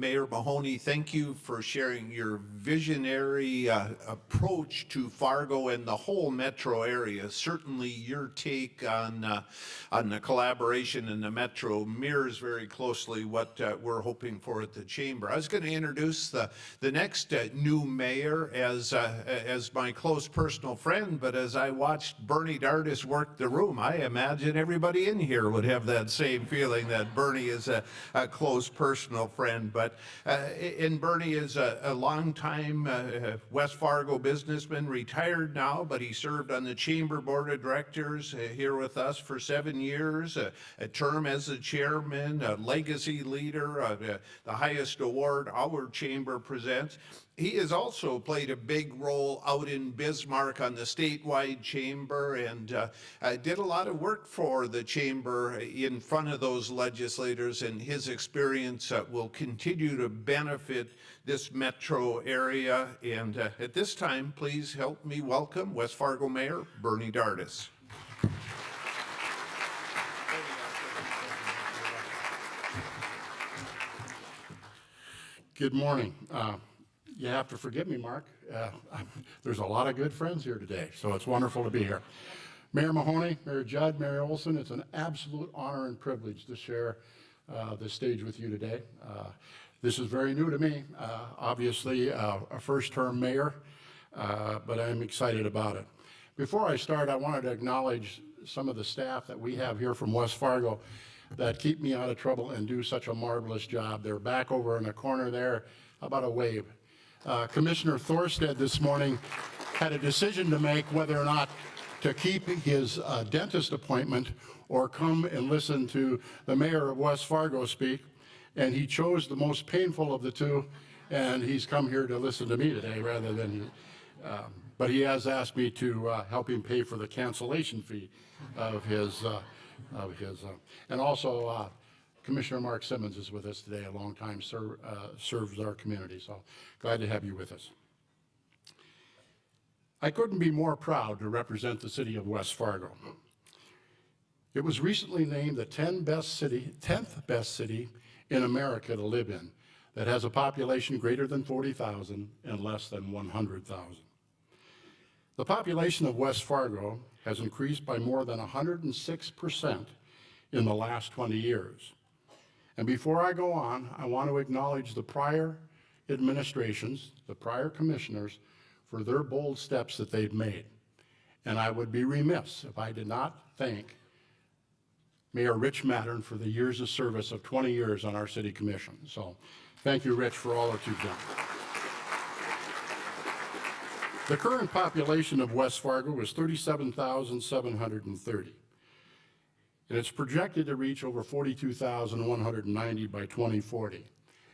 Mayor Mahoney, thank you for sharing your visionary approach to Fargo and the whole metro area. Certainly your take on the collaboration in the metro mirrors very closely what we're hoping for at the Chamber. I was going to introduce the next new mayor as my close personal friend, but as I watched Bernie Dardis work the room, I imagine everybody in here would have that same feeling that Bernie is a close personal friend. But and Bernie is a long-time West Fargo businessman, retired now, but he served on the Chamber Board of Directors here with us for 7 years, a term as the chairman, a legacy leader, the highest award our chamber presents. He has also played a big role out in Bismarck on the statewide chamber and did a lot of work for the chamber in front of those legislators, and his experience will continue to benefit this metro area. And at this time, please help me welcome West Fargo Mayor Bernie Dardis. Good morning. You have to forgive me, Mark. There's a lot of good friends here today, so it's wonderful to be here. Mayor Mahoney, Mayor Judd, Mayor Olson, it's an absolute honor and privilege to share this stage with you today. This is very new to me, obviously a first-term mayor, but I'm excited about it. Before I start, I wanted to acknowledge some of the staff that we have here from West Fargo that keep me out of trouble and do such a marvelous job. They're back over in the corner there. How about a wave? Commissioner Thorstad this morning had a decision to make whether or not to keep his dentist appointment or come and listen to the mayor of West Fargo speak, and he chose the most painful of the two, and he's come here to listen to me today rather than but he has asked me to help him pay for the cancellation fee of his and also Commissioner Mark Simmons is with us today, a long time serves our community, so glad to have you with us. I couldn't be more proud to represent the city of West Fargo. It was recently named the 10th best city in America to live in that has a population greater than 40,000 and less than 100,000. The population of West Fargo has increased by more than 106% in the last 20 years. And before I go on, I want to acknowledge the prior administrations, the prior commissioners, for their bold steps that they've made. And I would be remiss if I did not thank Mayor Rich Mattern for the years of service of 20 years on our city commission. So thank you, Rich, for all that you've done. The current population of West Fargo is 37,730. And it's projected to reach over 42,190 by 2040.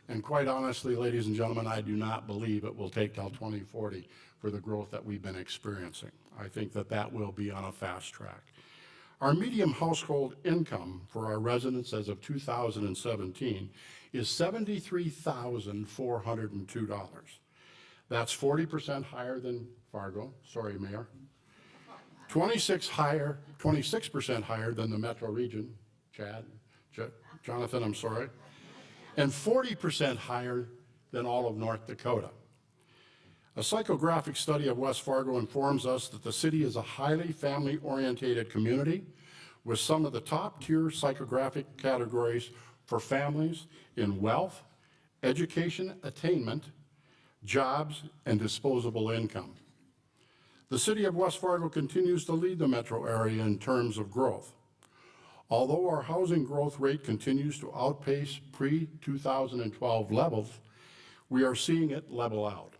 And quite honestly, ladies and gentlemen, I do not believe it will take till 2040 for the growth that we've been experiencing. I think that will be on a fast track. Our median household income for our residents as of 2017 is $73,402. That's 40% higher than Fargo, sorry, Mayor. 26% higher than the metro region, Jonathan, I'm sorry, and 40% higher than all of North Dakota. A psychographic study of West Fargo informs us that the city is a highly family-oriented community with some of the top-tier psychographic categories for families in wealth, education attainment, jobs, and disposable income. The city of West Fargo continues to lead the metro area in terms of growth. Although our housing growth rate continues to outpace pre-2012 levels, we are seeing it level out.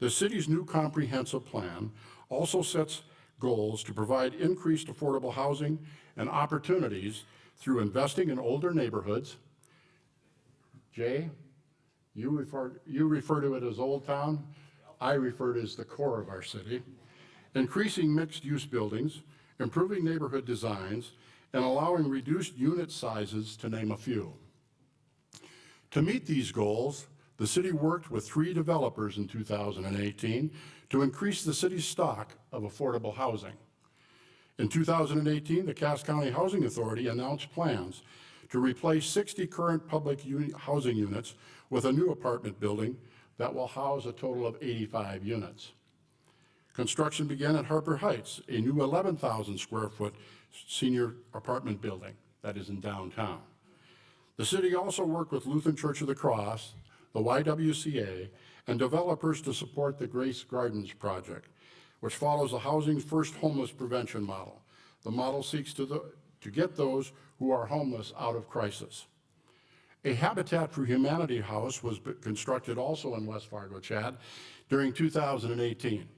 The city's new comprehensive plan also sets goals to provide increased affordable housing and opportunities through investing in older neighborhoods. Jay, you refer to it as Old Town. I refer to it as the core of our city. Increasing mixed-use buildings, improving neighborhood designs, and allowing reduced unit sizes, to name a few. To meet these goals, the city worked with 3 developers in 2018 to increase the city's stock of affordable housing. In 2018, the Cass County Housing Authority announced plans to replace 60 current public housing units with a new apartment building that will house a total of 85 units. Construction began at Harper Heights, a new 11,000 square foot senior apartment building that is in downtown. The city also worked with Lutheran Church of the Cross, the YWCA, and developers to support the Grace Gardens project, which follows the Housing First Homeless Prevention model. The model seeks to get those who are homeless out of crisis. A Habitat for Humanity house was constructed also in West Fargo, Chad, during 2018.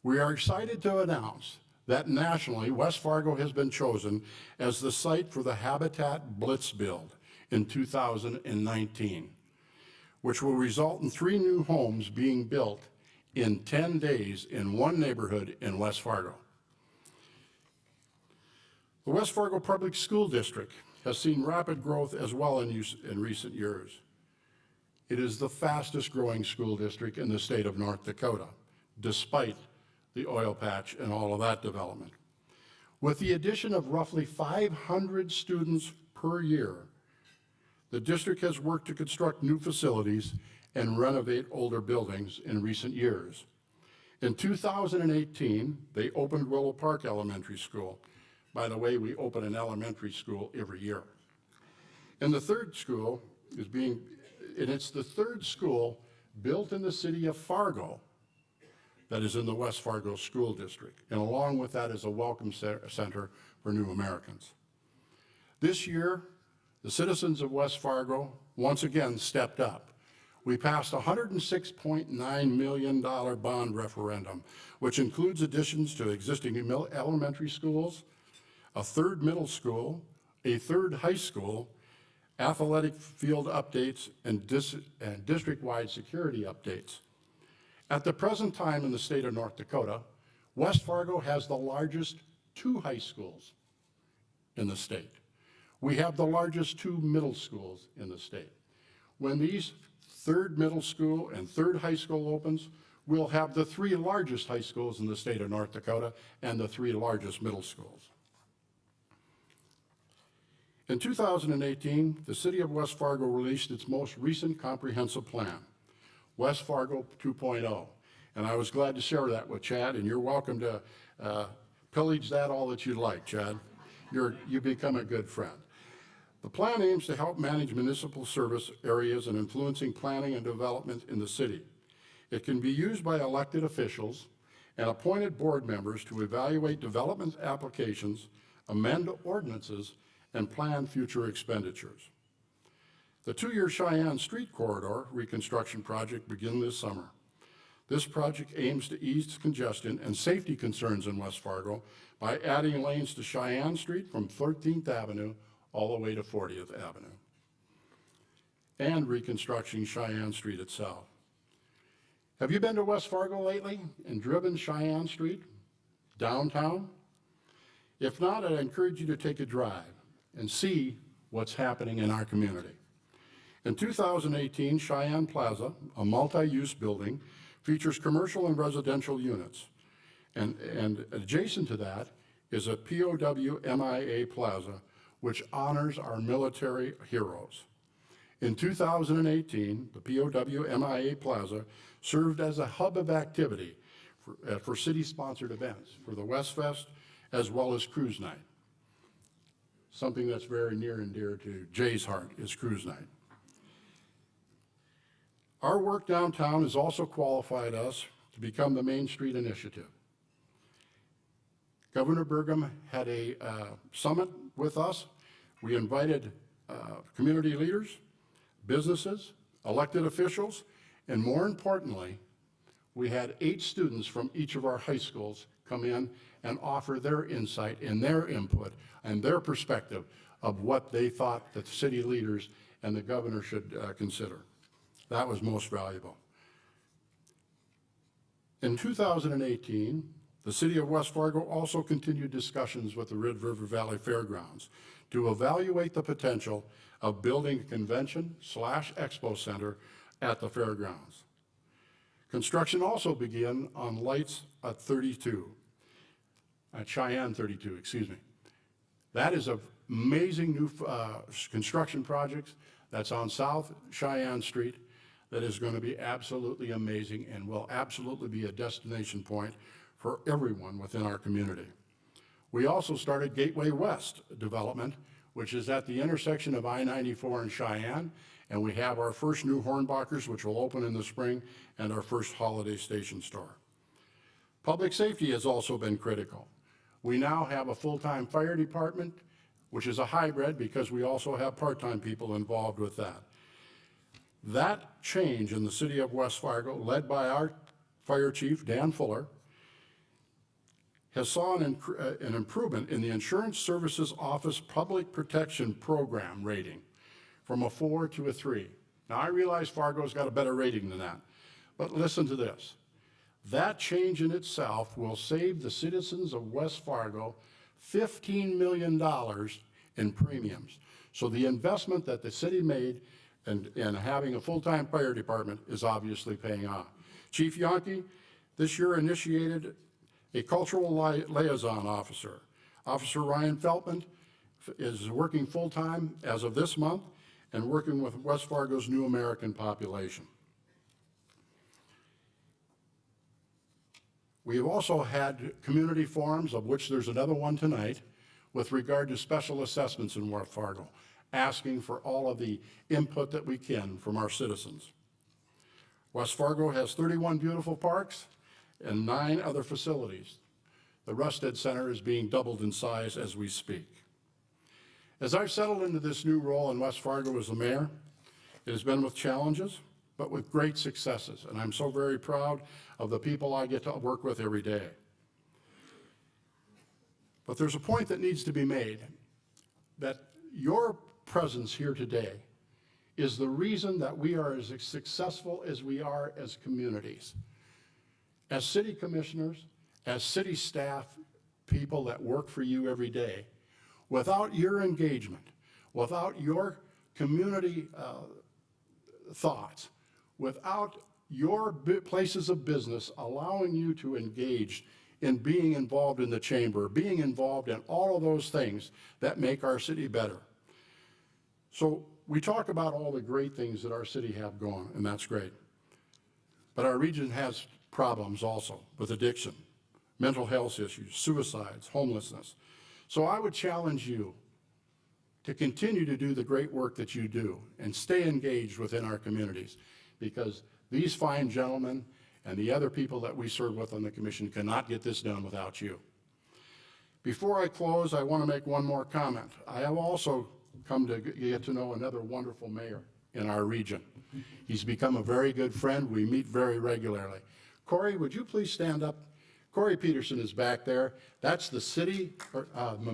We are excited to announce that nationally, West Fargo has been chosen as the site for the Habitat Blitz build in 2019, which will result in 3 new homes being built in 10 days in one neighborhood in West Fargo. The West Fargo Public School District has seen rapid growth as well in recent years. It is the fastest growing school district in the state of North Dakota, despite the oil patch and all of that development. With the addition of roughly 500 students per year, the district has worked to construct new facilities and renovate older buildings in recent years. In 2018, they opened Willow Park Elementary School. By the way, we open an elementary school every year. And the third school it's the third school built in the city of Fargo that is in the West Fargo School District. And along with that is a welcome center for new Americans. This year, the citizens of West Fargo once again stepped up. We passed a $106.9 million bond referendum, which includes additions to existing elementary schools, a third middle school, a third high school, athletic field updates, and district-wide security updates. At the present time in the state of North Dakota, West Fargo has the largest 2 high schools in the state. We have the largest 2 middle schools in the state. When these third middle school and third high school opens, we'll have the 3 largest high schools in the state of North Dakota and the 3 largest middle schools. In 2018, the city of West Fargo released its most recent comprehensive plan, West Fargo 2.0. And I was glad to share that with Chad, and you're welcome to pillage that all that you like, Chad. You become a good friend. The plan aims to help manage municipal service areas and influencing planning and development in the city. It can be used by elected officials and appointed board members to evaluate development applications, amend ordinances, and plan future expenditures. The 2-year Cheyenne Street Corridor reconstruction project begins this summer. This project aims to ease congestion and safety concerns in West Fargo by adding lanes to Cheyenne Street from 13th Avenue all the way to 40th Avenue, and reconstructing Cheyenne Street itself. Have you been to West Fargo lately and driven Cheyenne Street downtown? If not, I'd encourage you to take a drive and see what's happening in our community. In 2018, Cheyenne Plaza, a multi-use building, features commercial and residential units. And adjacent to that is a POW MIA Plaza, which honors our military heroes. In 2018, the POW MIA Plaza served as a hub of activity for city-sponsored events, for the West Fest, as well as Cruise Night. Something that's very near and dear to Jay's heart is Cruise Night. Our work downtown has also qualified us to become the Main Street Initiative. Governor Burgum had a summit with us. We invited community leaders, businesses, elected officials, and more importantly, we had 8 students from each of our high schools come in and offer their insight and their input and their perspective of what they thought that the city leaders and the governor should consider. That was most valuable. In 2018, the city of West Fargo also continued discussions with the Red River Valley Fairgrounds to evaluate the potential of building a convention/expo center at the fairgrounds. Construction also began on lights at Cheyenne 32, excuse me. That is a amazing new construction projects that's on South Cheyenne Street that is going to be absolutely amazing and will absolutely be a destination point for everyone within our community. We also started Gateway West development, which is at the intersection of I-94 and Cheyenne, and we have our first new Hornbachers, which will open in the spring, and our first Holiday Station store. Public safety has also been critical. We now have a full-time fire department, which is a hybrid because we also have part-time people involved with that. That change in the city of West Fargo, led by our fire chief, Dan Fuller, has saw an improvement in the Insurance Services Office Public Protection Program rating from a 4 to a 3. Now, I realize Fargo's got a better rating than that, but listen to this. That change in itself will save the citizens of West Fargo $15 million in premiums. So the investment that the city made in having a full-time fire department is obviously paying off. Chief Yonke this year initiated a cultural liaison officer. Officer Ryan Feltman is working full-time as of this month and working with West Fargo's new American population. We have also had community forums, of which there's another one tonight, with regard to special assessments in West Fargo, asking for all of the input that we can from our citizens. West Fargo has 31 beautiful parks and 9 other facilities. The Rusted Center is being doubled in size as we speak. As I've settled into this new role in West Fargo as the mayor, it has been with challenges, but with great successes, and I'm so very proud of the people I get to work with every day. But there's a point that needs to be made, that your presence here today is the reason that we are as successful as we are as communities. As city commissioners, as city staff, people that work for you every day, without your engagement, without your community thoughts, without your places of business allowing you to engage in being involved in the chamber, being involved in all of those things that make our city better. So we talk about all the great things that our city have going, and that's great. But our region has problems also with addiction, mental health issues, suicides, homelessness. So I would challenge you to continue to do the great work that you do and stay engaged within our communities, because these fine gentlemen and the other people that we serve with on the commission cannot get this done without you. Before I close, I want to make one more comment. I have also come to get to know another wonderful mayor in our region. He's become a very good friend. We meet very regularly. Corey, would you please stand up? Corey Peterson is back there. That's the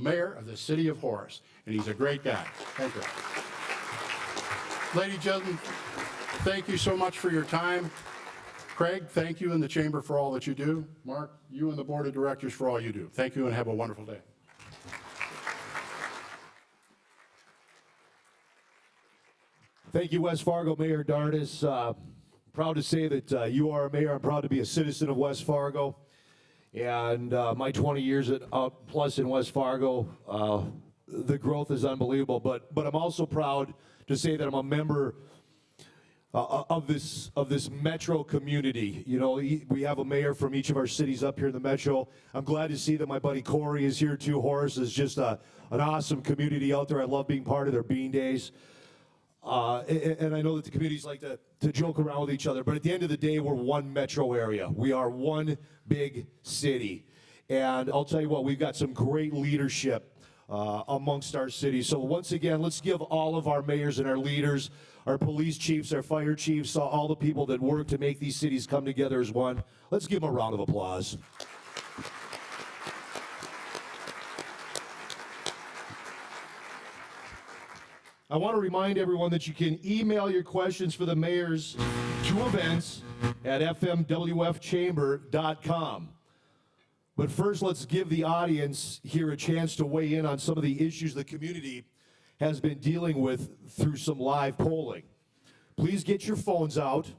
mayor of the city of Horace, and he's a great guy. Thank you. Ladies and gentlemen, thank you so much for your time. Craig, thank you in the chamber for all that you do. Mark, you and the board of directors for all you do. Thank you and have a wonderful day. Thank you, West Fargo Mayor Dardis. Proud to say that you are a mayor. I'm proud to be a citizen of West Fargo. And my 20 years plus in West Fargo, the growth is unbelievable. But I'm also proud to say that I'm a member of this metro community. You know, we have a mayor from each of our cities up here in the metro. I'm glad to see that my buddy Corey is here too. Horace is just an awesome community out there. I love being part of their Bean Days. And I know that the communities like to joke around with each other, but at the end of the day, we're one metro area. We are one big city. And I'll tell you what, we've got some great leadership amongst our city. So once again, let's give all of our mayors and our leaders, our police chiefs, our fire chiefs, all the people that work to make these cities come together as one. Let's give them a round of applause. I want to remind everyone that you can email your questions for the mayors to events@fmwfchamber.com. But first, let's give the audience here a chance to weigh in on some of the issues the community has been dealing with through some live polling. Please get your phones out.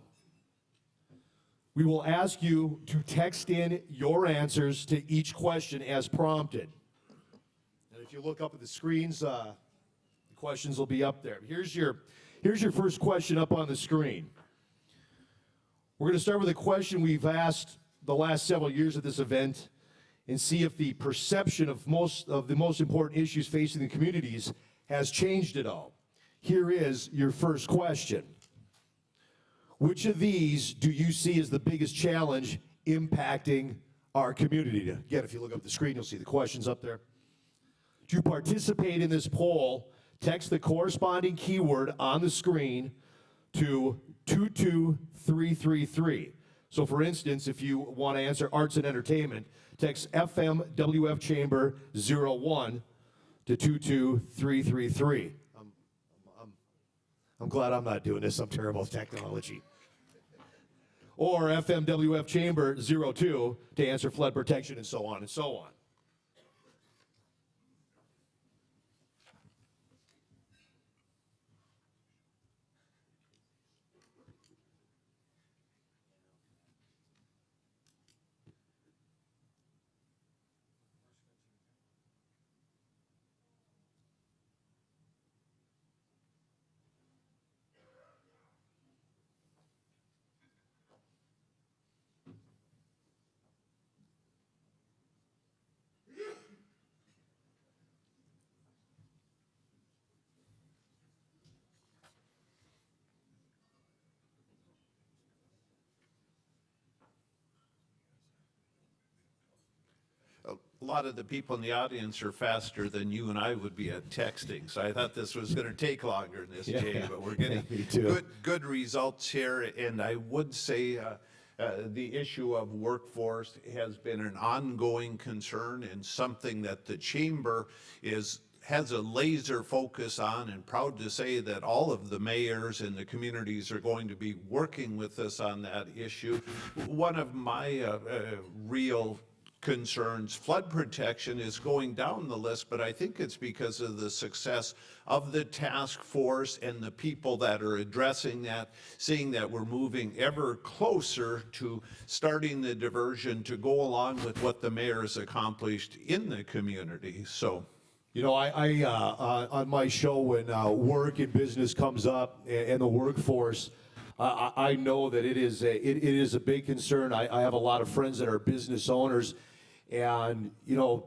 We will ask you to text in your answers to each question as prompted. And if you look up at the screens, the questions will be up there. Here's your first question up on the screen. We're going to start with a question we've asked the last several years at this event and see if the perception of the most important issues facing the communities has changed at all. Here is your first question. Which of these do you see as the biggest challenge impacting our community? Again, if you look up the screen, you'll see the questions up there. To participate in this poll, text the corresponding keyword on the screen to 22333. So for instance, if you want to answer arts and entertainment, text FMWF Chamber 01 to 22333. I'm glad I'm not doing this. I'm terrible at technology. Or FMWF Chamber 02 to answer flood protection and so on and so on. A lot of the people in the audience are faster than you and I would be at texting, so I thought this was going to take longer than this, Jay, but we're getting good results here. And I would say the issue of workforce has been an ongoing concern and something that the Chamber has a laser focus on, and proud to say that all of the mayors and the communities are going to be working with us on that issue. One of my real concerns, flood protection, is going down the list, but I think it's because of the success of the task force and the people that are addressing that, seeing that we're moving ever closer to starting the diversion to go along with what the mayor's accomplished in the community. So, you know, I on my show, when work and business comes up and the workforce, I know that it is a big concern. I have a lot of friends that are business owners, and you know,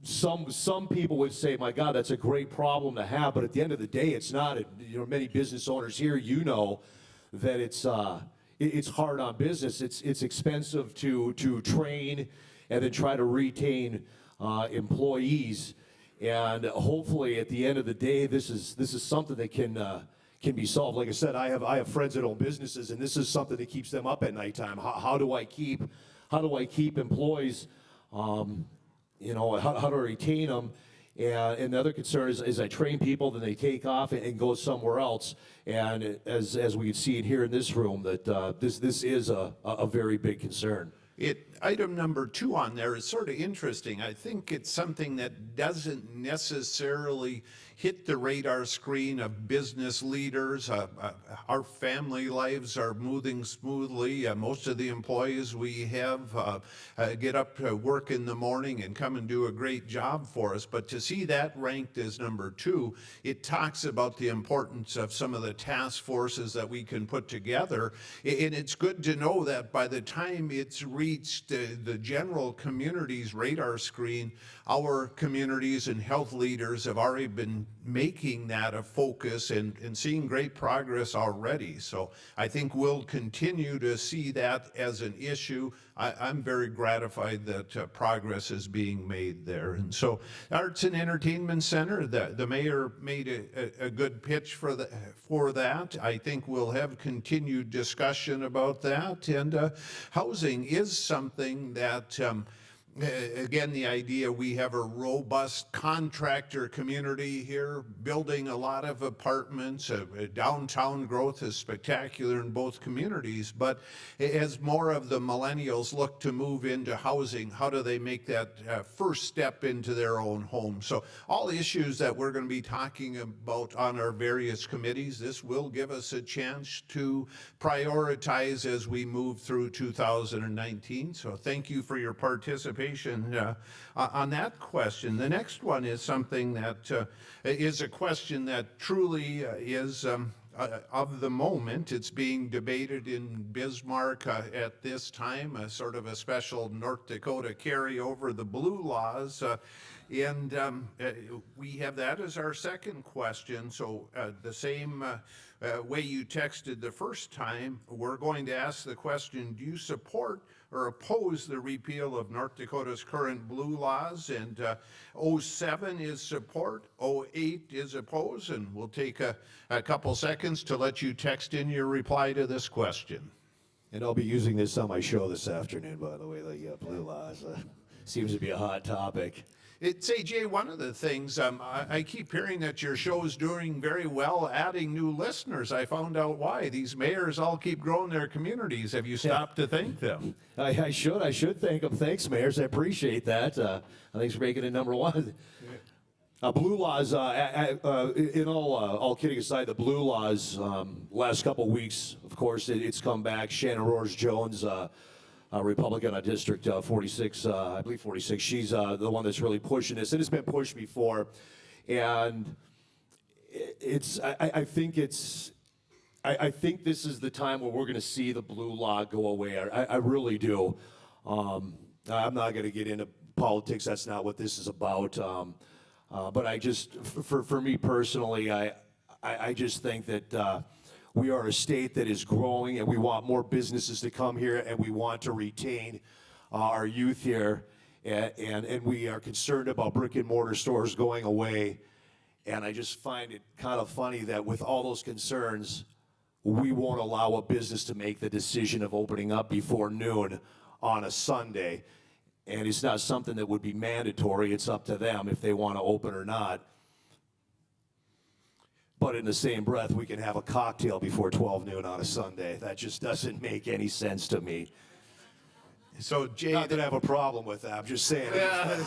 some people would say, "My God, that's a great problem to have," but at the end of the day, it's not. You know, many business owners here, you know, that it's hard on business. It's expensive to train and then try to retain employees. And hopefully, at the end of the day, this is something that can be solved. Like I said, I have friends that own businesses, and this is something that keeps them up at nighttime. How do I keep employees? You know, how to retain them? And the other concern is I train people, then they take off and go somewhere else. And as we see it here in this room, that this is a very big concern. Item number 2 on there is sort of interesting. I think it's something that doesn't necessarily hit the radar screen of business leaders. Our family lives are moving smoothly. Most of the employees we have get up to work in the morning and come and do a great job for us. But to see that ranked as number 2, it talks about the importance of some of the task forces that we can put together. And it's good to know that by the time it's reached the general community's radar screen, our communities and health leaders have already been making that a focus and seeing great progress already. So I think we'll continue to see that as an issue. I'm very gratified that progress is being made there. And so Arts and Entertainment Center, the mayor made a good pitch for that. I think we'll have continued discussion about that. And housing is something that again, the idea we have a robust contractor community here, building a lot of apartments. Downtown growth is spectacular in both communities, but as more of the millennials look to move into housing, how do they make that first step into their own home? So all issues that we're going to be talking about on our various committees, this will give us a chance to prioritize as we move through 2019. So thank you for your participation. elaboration on that question. The next one is something that is a question that truly is of the moment. It's being debated in Bismarck at this time, a sort of a special North Dakota carryover, the blue laws. We have that as our second question. So the same way you texted the first time, we're going to ask the question, do you support or oppose the repeal of North Dakota's current blue laws? And 07 is support, 08 is oppose, and we'll take a couple seconds to let you text in your reply to this question. And I'll be using this on my show this afternoon, by the way, the blue laws. Seems to be a hot topic. Say, Jay, one of the things, I keep hearing that your show's doing very well, adding new listeners. I found out why. These mayors all keep growing their communities. Have you stopped to thank them? I should thank them. Thanks, mayors. I appreciate that. Thanks for making it number one. Blue laws, in all kidding aside, the blue laws, last couple weeks, of course, it's come back. Shannon Roars-Jones, Republican on District 46, I believe 46. She's the one that's really pushing this, and it's been pushed before. And I think this is the time where we're going to see the blue law go away. I really do. I'm not going to get into politics. That's not what this is about. But I just, for me personally, I just think that we are a state that is growing, and we want more businesses to come here, and we want to retain our youth here, and we are concerned about brick and mortar stores going away. And I just find it kind of funny that with all those concerns, we won't allow a business to make the decision of opening up before noon on a Sunday. And it's not something that would be mandatory. It's up to them if they want to open or not. But in the same breath, we can have a cocktail before 12 noon on a Sunday. That just doesn't make any sense to me. So, Jay, Not that I have a problem with that. I'm just saying. It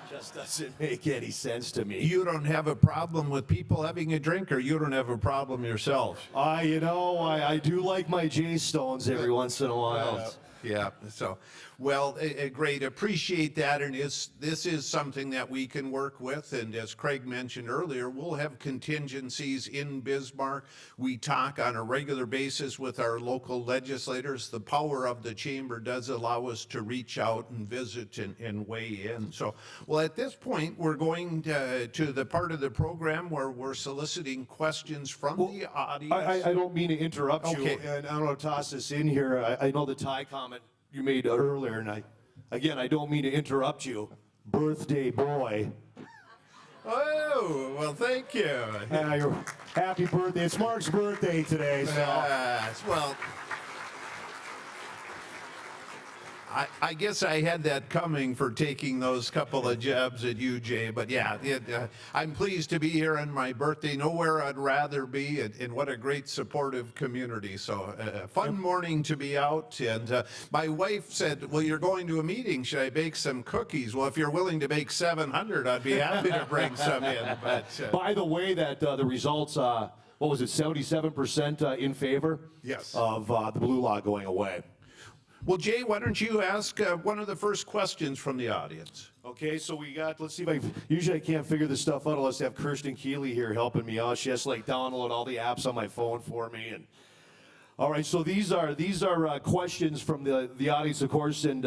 just doesn't make any sense to me. you don't have a problem with people having a drink, or you don't have a problem yourself? I do like my J Stones every once in a while. Yeah, so, well, great, appreciate that, and this is something that we can work with, and as Craig mentioned earlier, we'll have contingencies in Bismarck. We talk on a regular basis with our local legislators. The power of the chamber does allow us to reach out and visit and weigh in. So, well, at this point, we're going to the part of the program where we're soliciting questions from the audience. I don't mean to interrupt you, Okay. and I don't want to toss this in here. I know the Ty comment you made earlier, and I don't mean to interrupt you. Birthday boy. Oh, well, thank you. Happy birthday. It's Mark's birthday today. So. Well, I guess I had that coming for taking those couple of jabs at you, Jay. But yeah, I'm pleased to be here on my birthday. Nowhere I'd rather be, and what a great supportive community. So fun morning to be out. And my wife said, well, you're going to a meeting. Should I bake some cookies? Well, if you're willing to bake 700, I'd be happy to bring some in. But By the way, that the results, what was it, 77% in favor? Yes. Of the blue law going away. well, Jay, why don't you ask one of the first questions from the audience? Okay, so we got, let's see if usually I can't figure this stuff out unless I have Kirsten Keeley here helping me out. She has to like download all the apps on my phone for me. And all right, so these are questions from the audience, of course, and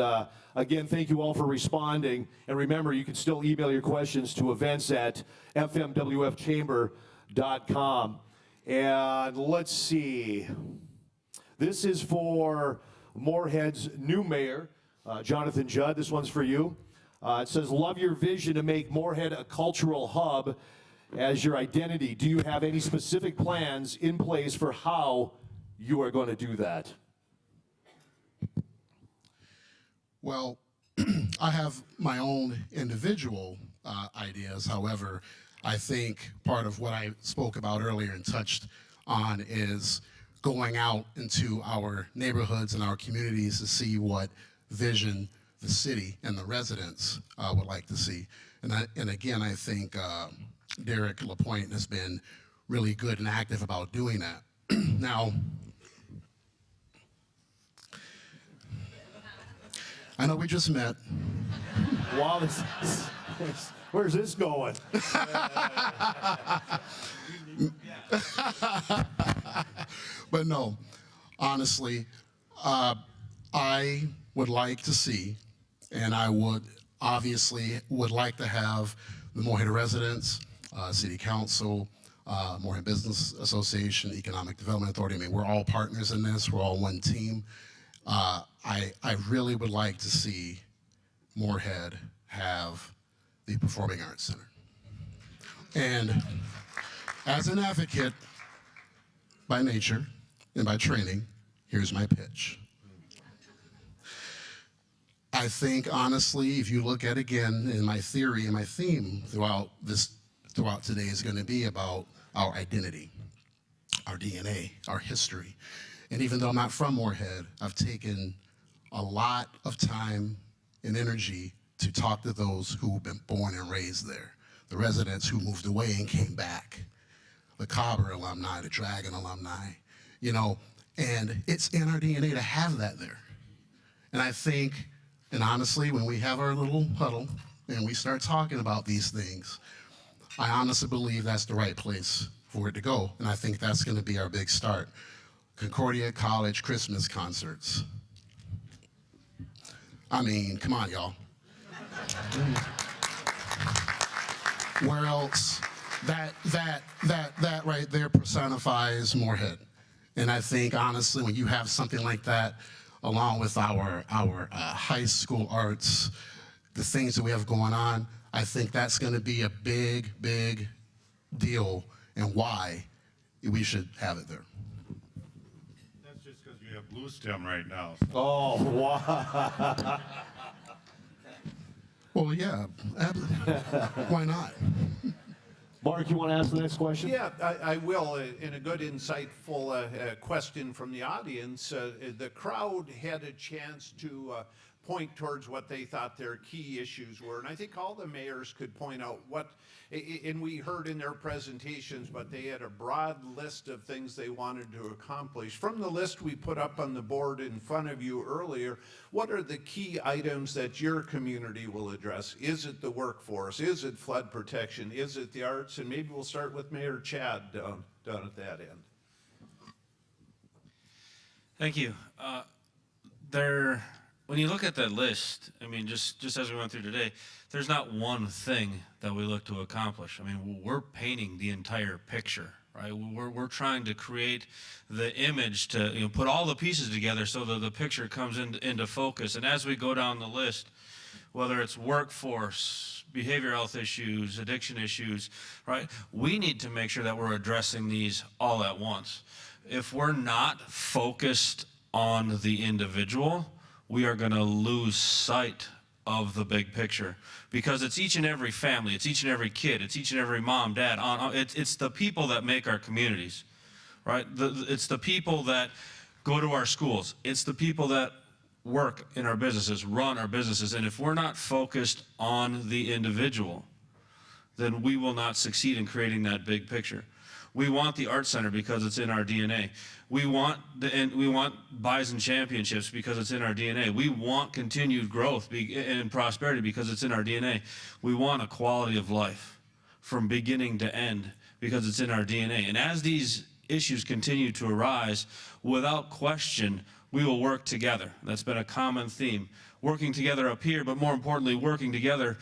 again, thank you all for responding. And remember, you can still email your questions to events@fmwfchamber.com. And let's see, this is for Moorhead's new mayor, Jonathan Judd. This one's for you. It says, love your vision to make Moorhead a cultural hub as your identity. Do you have any specific plans in place for how you are going to do that? Well, I have my own individual ideas. However, I think part of what I spoke about earlier and touched on is going out into our neighborhoods and our communities to see what vision the city and the residents would like to see. And again, I think Derek LaPointe has been really good and active about doing that. Now, I know we just met, Wow, where's this going? But no, honestly, I would like to see, and I would obviously would like to have the Morehead residents, City Council, Morehead Business Association, Economic Development Authority. I mean, we're all partners in this. We're all one team. I really would like to see Morehead have the Performing Arts Center. And as an advocate by nature and by training, here's my pitch. I think, honestly, if you look at, again, in my theory and my theme throughout today is going to be about our identity, our DNA, our history. And even though I'm not from Morehead, I've taken a lot of time and energy to talk to those who've been born and raised there, the residents who moved away and came back, the Cobber alumni, the Dragon alumni, you know, and it's in our DNA to have that there. And I think, and honestly, when we have our little huddle and we start talking about these things, I honestly believe that's the right place for it to go. And I think that's going to be our big start. Concordia College Christmas concerts. I mean, come on, y'all. Where else? That right there personifies Morehead. And I think, honestly, when you have something like that, along with our high school arts, the things that we have going on, I think that's going to be a big, big deal, and why we should have it there. That's just because you have Blue Stem right now. Oh, wow. Well, yeah, why not? Mark, you want to ask the next question? Yeah, I will. In a good, insightful question from the audience, the crowd had a chance to point towards what they thought their key issues were. And I think all the mayors could point out what, and we heard in their presentations, but they had a broad list of things they wanted to accomplish. From the list we put up on the board in front of you earlier, what are the key items that your community will address? Is it the workforce? Is it flood protection? Is it the arts? And maybe we'll start with Mayor Chad down at that end. Thank you. When you look at that list, I mean, just as we went through today, there's not one thing that we look to accomplish. I mean, we're painting the entire picture, right? We're trying to create the image to put all the pieces together so that the picture comes into focus. And as we go down the list, whether it's workforce, behavioral health issues, addiction issues, right? We need to make sure that we're addressing these all at once. If we're not focused on the individual, we are going to lose sight of the big picture, because it's each and every family, it's each and every kid, it's each and every mom, dad, it's the people that make our communities, right? It's the people that go to our schools, it's the people that work in our businesses, run our businesses, and if we're not focused on the individual, then we will not succeed in creating that big picture. We want the Art Center because it's in our DNA. We want Bison Championships because it's in our DNA. We want continued growth and prosperity because it's in our DNA. We want a quality of life from beginning to end because it's in our DNA. And as these issues continue to arise, without question, we will work together. That's been a common theme. Working together up here, but more importantly, working together,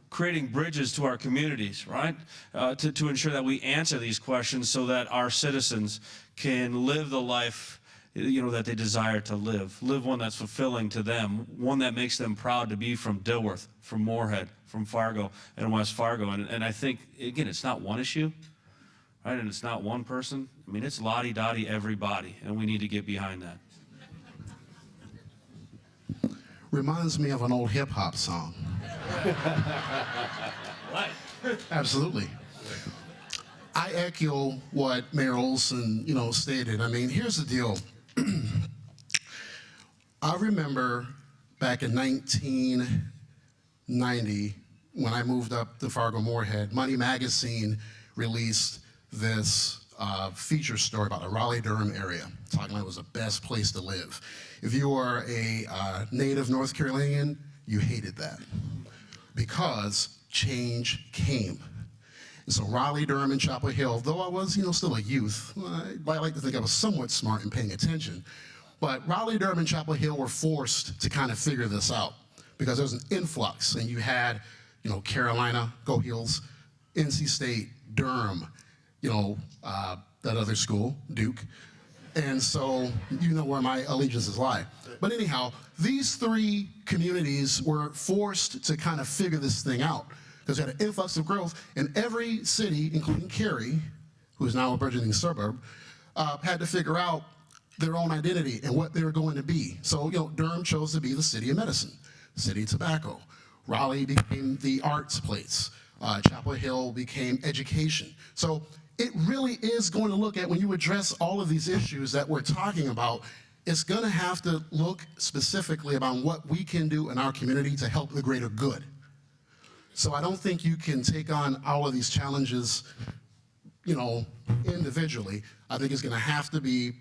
creating bridges to our communities, right? To ensure that we answer these questions so that our citizens can live the life, that they desire to live one that's fulfilling to them, one that makes them proud to be from Dilworth, from Morehead, from Fargo, and West Fargo. And I think, again, it's not one issue, right? And it's not one person. I mean, it's lottie-dottie everybody, and we need to get behind that. Reminds me of an old hip hop song. Right. Absolutely. I echo what Mayor Olson, stated. I mean, here's the deal. I remember back in 1990, when I moved up to Fargo Moorhead, Money Magazine released this feature story about the Raleigh-Durham area, talking about it was the best place to live. If you are a native North Carolinian, you hated that because change came. And so Raleigh, Durham, and Chapel Hill, though I was, still a youth, I like to think I was somewhat smart and paying attention, but Raleigh, Durham, and Chapel Hill were forced to kind of figure this out because there was an influx, and you had, Carolina, Go Heels, NC State, Durham, that other school, Duke. And so you know where my allegiances lie. But anyhow, these three communities were forced to kind of figure this thing out because they had an influx of growth, and every city, including Cary, who is now a burgeoning suburb, had to figure out their own identity and what they were going to be. So, Durham chose to be the city of medicine, the city of tobacco. Raleigh became the arts place. Chapel Hill became education. So it really is going to look at, when you address all of these issues that we're talking about, it's going to have to look specifically about what we can do in our community to help the greater good. So I don't think you can take on all of these challenges, individually. I think it's going to have to be,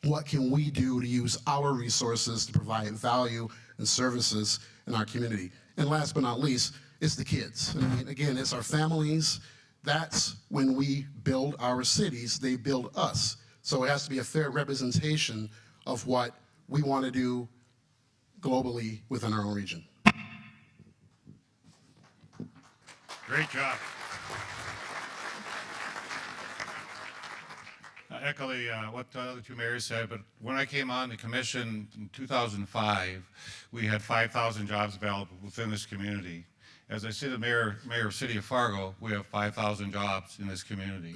what can we do to use our resources to provide value and services in our community? And last but not least, it's the kids. I mean, again, it's our families. That's when we build our cities, they build us. So it has to be a fair representation of what we want to do globally within our own region. Great job. I echo what the other two mayors said, but when I came on the commission in 2005, we had 5,000 jobs available within this community. As I said, mayor of City of Fargo, we have 5,000 jobs in this community.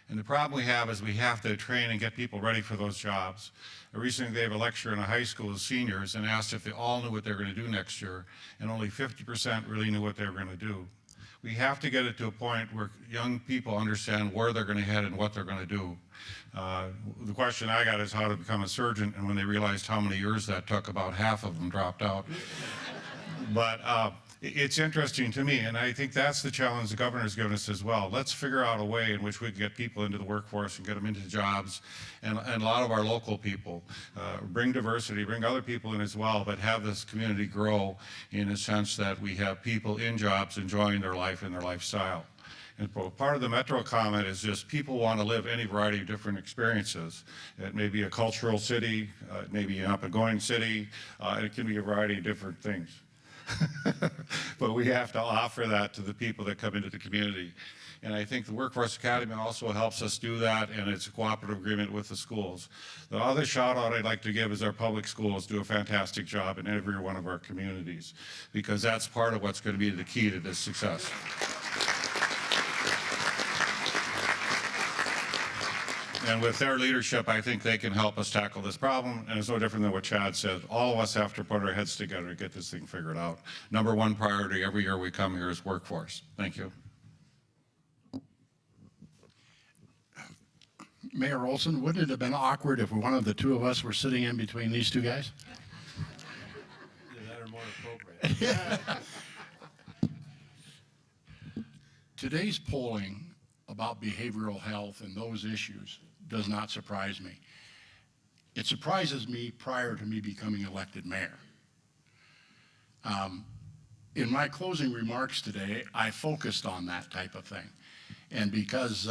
And the problem we have is we have to train and get people ready for those jobs. I recently gave a lecture in a high school to seniors and asked if they all knew what they were going to do next year, and only 50% really knew what they were going to do. We have to get it to a point where young people understand where they're going to head and what they're going to do. The question I got is how to become a surgeon, and when they realized how many years that took, about half of them dropped out. But it's interesting to me, and I think that's the challenge the governor's given us as well. Let's figure out a way in which we can get people into the workforce and get them into jobs, and a lot of our local people. Bring diversity, bring other people in as well, but have this community grow in a sense that we have people in jobs enjoying their life and their lifestyle. And part of the Metro comment is just people want to live any variety of different experiences. It may be a cultural city, it may be an up-and-going city, it can be a variety of different things. But we have to offer that to the people that come into the community. And I think the Workforce Academy also helps us do that, and it's a cooperative agreement with the schools. The other shout out I'd like to give is our public schools do a fantastic job in every one of our communities, because that's part of what's going to be the key to this success. And with their leadership, I think they can help us tackle this problem. And it's no different than what Chad said. All of us have to put our heads together to get this thing figured out. Number one priority every year we come here is workforce. Thank you. Mayor Olson, wouldn't it have been awkward if one of the two of us were sitting in between these two guys? That are more appropriate. Today's polling about behavioral health and those issues does not surprise me. It surprises me prior to me becoming elected mayor. In my closing remarks today, I focused on that type of thing. And because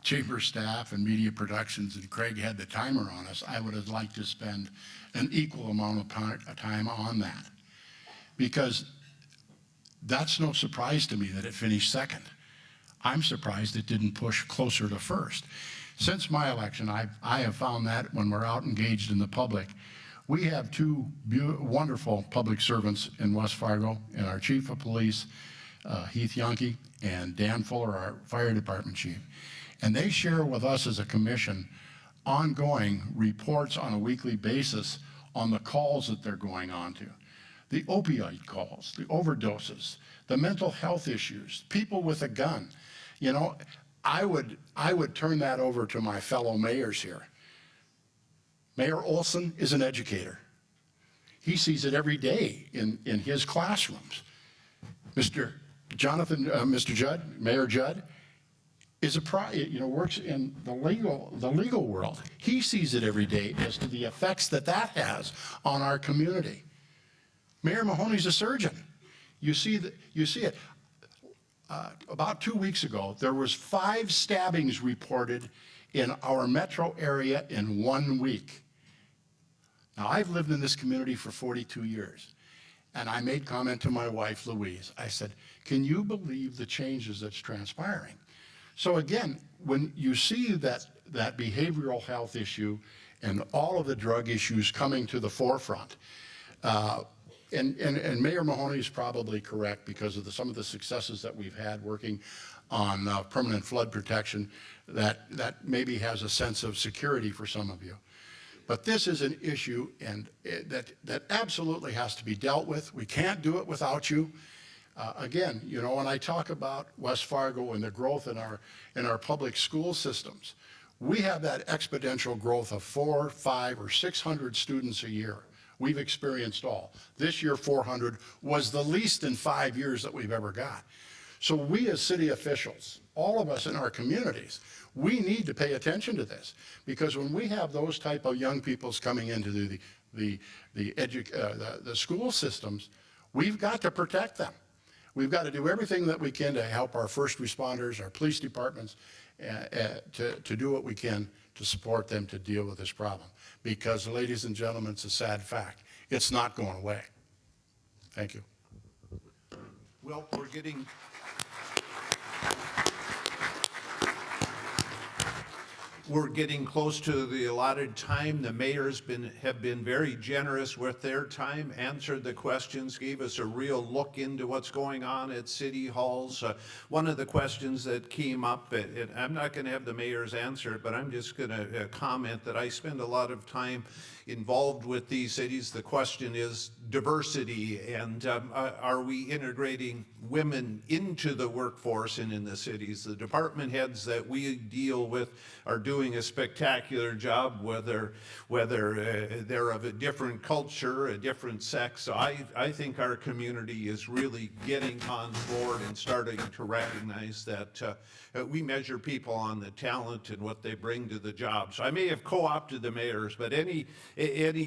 chamber staff and media productions and Craig had the timer on us, I would have liked to spend an equal amount of time on that. Because that's no surprise to me that it finished second. I'm surprised it didn't push closer to first. Since my election, I have found that when we're out engaged in the public, we have two wonderful public servants in West Fargo, and our chief of police, Heath Yonke, and Dan Fuller, our fire department chief. And they share with us as a commission ongoing reports on a weekly basis on the calls that they're going on to. The opioid calls, the overdoses, the mental health issues, people with a gun. You know, I would turn that over to my fellow mayors here. Mayor Olson is an educator. He sees it every day in his classrooms. Mr. Judd, Mayor Judd, is works in the legal world. He sees it every day as to the effects that has on our community. Mayor Mahoney's a surgeon. You see it. About 2 weeks ago, there was 5 stabbings reported in our metro area in 1 week. Now, I've lived in this community for 42 years, and I made comment to my wife, Louise. I said, can you believe the changes that's transpiring? So again, when you see that behavioral health issue and all of the drug issues coming to the forefront, and Mayor Mahoney is probably correct because of some of the successes that we've had working on permanent flood protection that maybe has a sense of security for some of you. But this is an issue that absolutely has to be dealt with. We can't do it without you. Again, you know, when I talk about West Fargo and the growth in our public school systems, we have that exponential growth of 400, 500, or 600 students a year. We've experienced all. This year, 400 was the least in 5 years that we've ever got. So we as city officials, all of us in our communities, we need to pay attention to this, because when we have those type of young peoples coming into the school systems, we've got to protect them. We've got to do everything that we can to help our first responders, our police departments, to do what we can to support them to deal with this problem. Because, ladies and gentlemen, it's a sad fact. It's not going away. Thank you. Well, we're getting close to the allotted time. The mayors have been very generous with their time, answered the questions, gave us a real look into what's going on at city halls. One of the questions that came up, and I'm not going to have the mayors answer it, but I'm just going to comment that I spend a lot of time involved with these cities. The question is diversity, and are we integrating women into the workforce and in the cities? The department heads that we deal with are doing a spectacular job, whether they're of a different culture, a different sex. So I think our community is really getting on board and starting to recognize that we measure people on the talent and what they bring to the job. So I may have co-opted the mayors, but any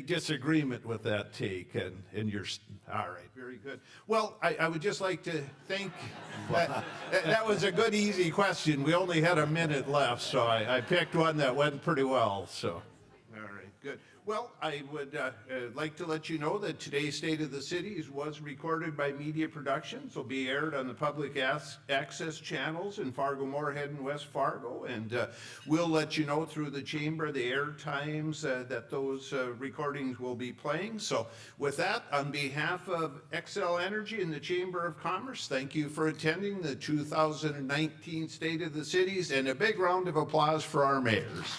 disagreement with that take, and you're all right, very good. Well, I would just like to thank, that was a good, easy question. We only had a minute left, so I picked one that went pretty well, so. All right, good. Well, I would like to let you know that today's State of the Cities was recorded by Media Productions. Will be aired on the public access channels in Fargo, Moorhead, and West Fargo. And we'll let you know through the chamber the air times that those recordings will be playing. So with that, on behalf of Xcel Energy and the Chamber of Commerce, thank you for attending the 2019 State of the Cities, and a big round of applause for our mayors.